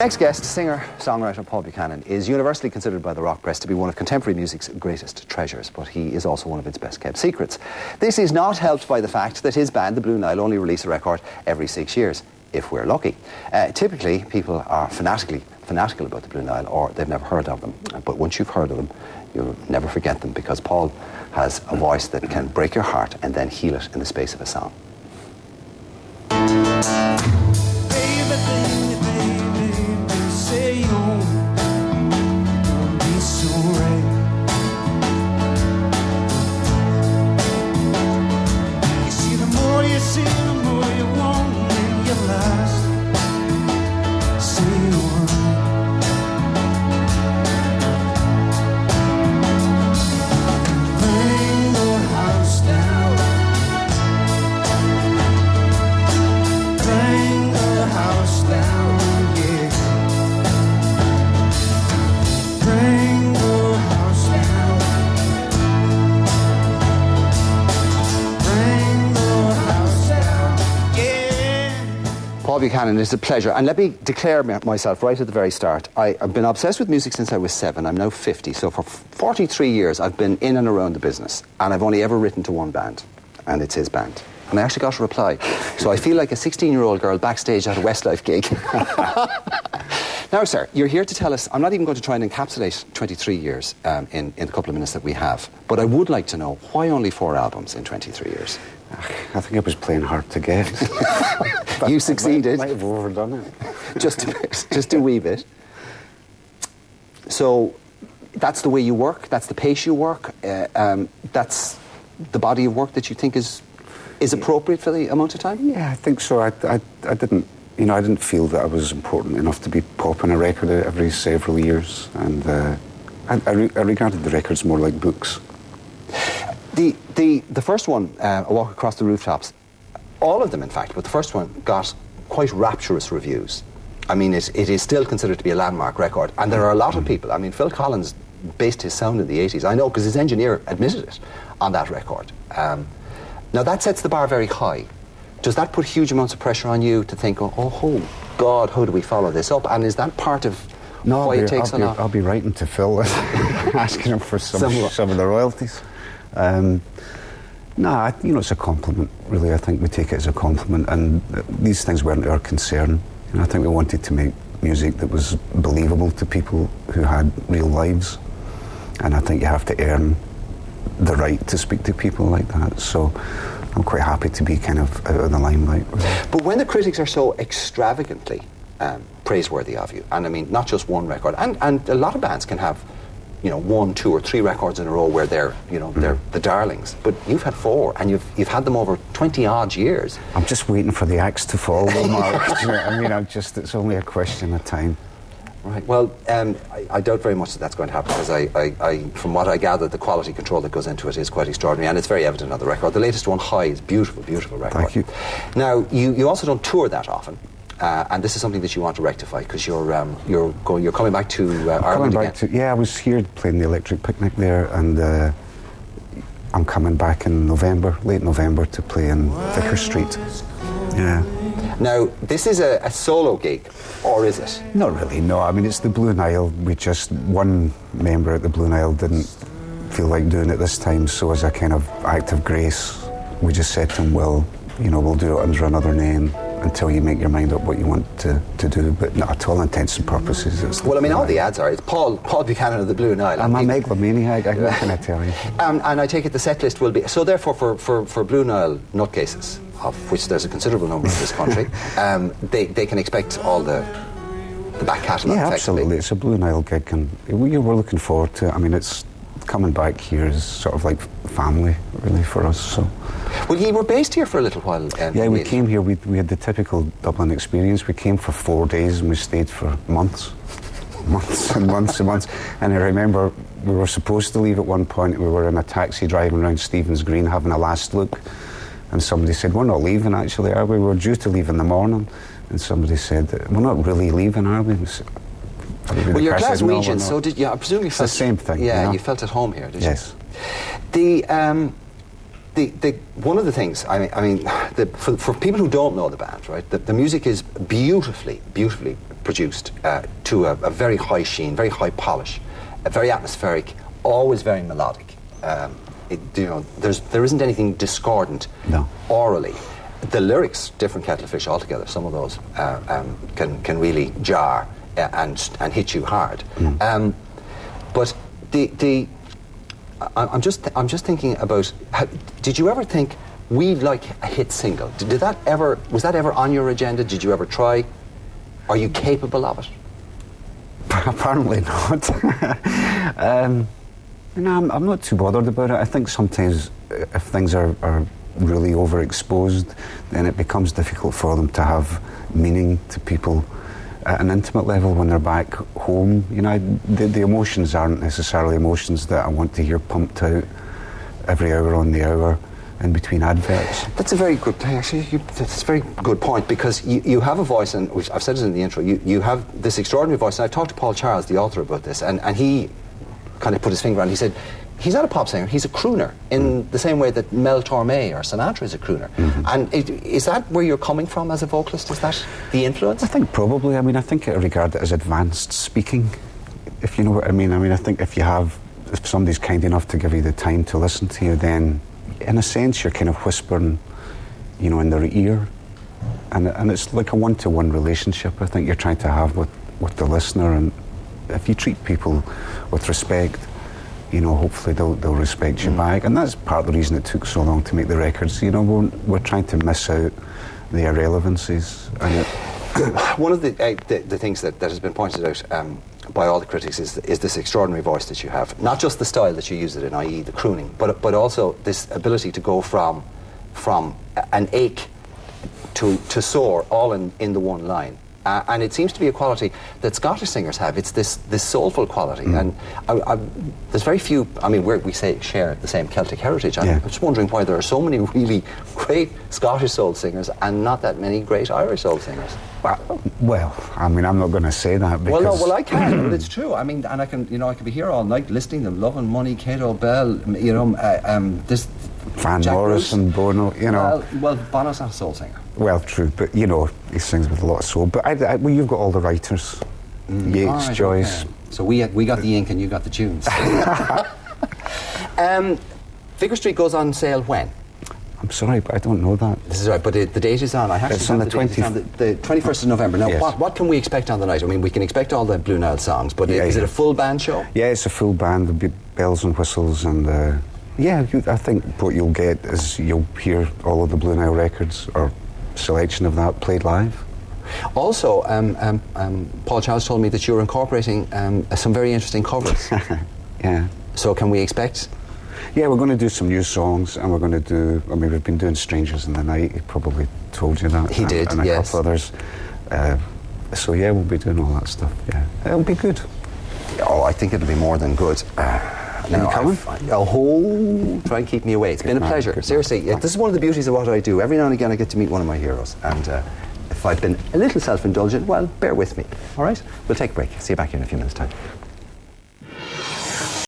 Next guest, singer-songwriter Paul Buchanan, is universally considered by the rock press to be one of contemporary music's greatest treasures, but he is also one of its best-kept secrets. This is not helped by the fact that his band, the Blue Nile, only release a record every 6 years, if we're lucky. Typically, people are fanatical about the Blue Nile, or they've never heard of them. But once you've heard of them, you'll never forget them, because Paul has a voice that can break your heart and then heal it in the space of a song. Paul Buchanan, it's a pleasure, and let me declare myself right at the very start. I've been obsessed with music since I was 7. I'm now 50, so for 43 years I've been in and around the business, and I've only ever written to one band, and it's his band. And I actually got a reply, so I feel like a 16-year-old girl backstage at a Westlife gig. Now, sir, you're here to tell us, I'm not even going to try and encapsulate 23 years in the couple of minutes that we have, but I would like to know, why only 4 albums in 23 years? I think I was playing hard to get. You succeeded. Might have overdone it. Just a bit, just a wee bit. So, that's the way you work, that's the pace you work, that's the body of work that you think is appropriate for the amount of time? Yeah, I think so. I didn't, I didn't feel that I was important enough to be popping a record out every several years, and I regarded the records more like books. The first one, A Walk Across the Rooftops, all of them in fact, but the first one got quite rapturous reviews. I mean, it is still considered to be a landmark record, and there are a lot of people. I mean, Phil Collins based his sound in the 80s, I know, because his engineer admitted it on that record. Now that sets the bar very high. Does that put huge amounts of pressure on you to think, oh God, how do we follow this up? And is that part of why it takes so long? I'll be writing to Phil asking him for some of the royalties. No, it's a compliment, really. I think we take it as a compliment, and these things weren't our concern. I think we wanted to make music that was believable to people who had real lives, and I think you have to earn the right to speak to people like that, so I'm quite happy to be kind of out of the limelight. But when the critics are so extravagantly praiseworthy of you, and I mean not just one record, and a lot of bands can have 1, 2 or 3 records in a row where they're they're the darlings, but you've had 4, and you've had them over 20 odd years. I'm just waiting for the axe to fall, though, Mark. Do you know what I mean? It's only a question of time. Right. Well, I doubt very much that that's going to happen, because I from what I gather, the quality control that goes into it is quite extraordinary, and it's very evident on the record. The latest one, High, is beautiful, beautiful record. Thank you. Now, you also don't tour that often, and this is something that you want to rectify, because you're coming back to Ireland again. Yeah, I was here playing the Electric Picnic there, and I'm coming back in November, late November, to play in Vicar Street. Yeah. Now, this is a solo gig, or is it? Not really, no. I mean, it's the Blue Nile. One member at the Blue Nile didn't feel like doing it this time, so as a kind of act of grace, we just said to him, well, we'll do it under another name until you make your mind up what you want to do, but not to all intents and purposes. It's well, I mean, all the ads are, it's Paul Buchanan of the Blue Nile. I'm a megalomaniac, what can I tell you? And I take it the set list will be, so therefore for Blue Nile nutcases, of which there's a considerable number in this country, they can expect all the back catalogue. Yeah, absolutely. It's a Blue Nile gig, and we're looking forward to it. I mean, it's coming back here is sort of like family, really, for us. So. Well, you were based here for a little while. Yeah, we came here. We had the typical Dublin experience. We came for 4 days, and we stayed for months and months and months. And I remember we were supposed to leave at one point. We were in a taxi driving around Stephen's Green having a last look. And somebody said, we're not leaving, actually, are we? We were due to leave in the morning. And somebody said, we're not really leaving, are we? Well, you're Glaswegian, so did you? I presume you felt... It's the same thing. Yeah, you felt at home here, did you? Yes. One of the things, for people who don't know the band, right, the music is beautifully produced to a very high sheen, very high polish, very atmospheric, always very melodic. There isn't anything discordant orally. The lyrics, different kettle of fish altogether. Some of those can really jar and hit you hard. But I'm just thinking about did you ever think we'd like a hit single? Was that ever on your agenda? Did you ever try? Are you capable of it? Apparently not. I'm not too bothered about it. I think sometimes if things are really overexposed, then it becomes difficult for them to have meaning to people at an intimate level when they're back home. The emotions aren't necessarily emotions that I want to hear pumped out every hour on the hour in between adverts. That's a very good that's a very good point, because you have a voice, and which I've said it in the intro, you have this extraordinary voice, and I've talked to Paul Charles, the author, about this, and he kind of put his finger on it. He said, he's not a pop singer, he's a crooner, in the same way that Mel Torme or Sinatra is a crooner. And is that where you're coming from as a vocalist? Is that the influence? I think probably. I think I regard it as advanced speaking, if you know what I mean. I think if somebody's kind enough to give you the time to listen to you, then in a sense you're kind of whispering, in their ear. And it's like a one-to-one relationship I think you're trying to have with the listener, and if you treat people with respect, hopefully they'll respect you back. And that's part of the reason it took so long to make the records. We're trying to miss out the irrelevancies. And one of the things that has been pointed out by all the critics is this extraordinary voice that you have. Not just the style that you use it in, i.e. the crooning, but also this ability to go from an ache to soar all in the one line. And it seems to be a quality that Scottish singers have. It's this soulful quality. And there's very few, we share the same Celtic heritage. I'm just wondering why there are so many really great Scottish soul singers and not that many great Irish soul singers. Well, I'm not going to say that because... Well, I can, but it's true. And I can be here all night listening to Love and Money, Kate O'Bell, this... Van Morrison, Bono, Well, Bono's not a soul singer. Well, true, but he sings with a lot of soul. But you've got all the writers, Yeats, Joyce. Okay. So we got the ink and you got the tunes. Vicar Street goes on sale when? I'm sorry, but I don't know that. This is right, but the date is on. It's on the 21st of November. Now, yes. What can we expect on the night? We can expect all the Blue Nile songs, but is it a full band show? Yeah, it's a full band. There'll be bells and whistles and... I think what you'll get is you'll hear all of the Blue Nile records or selection of that played live. Also, Paul Charles told me that you're incorporating some very interesting covers. Yeah. So can we expect? Yeah, we're going to do some new songs, and we're going to do... we've been doing Strangers in the Night. He probably told you that. He did, and a couple others. So yeah, we'll be doing all that stuff. Yeah, it'll be good. Oh, I think it'll be more than good. Are you coming? Try and keep me away. It's been a pleasure. Seriously, this is one of the beauties of what I do. Every now and again I get to meet one of my heroes. And if I've been a little self-indulgent, well, bear with me. All right? We'll take a break. See you back here in a few minutes' time.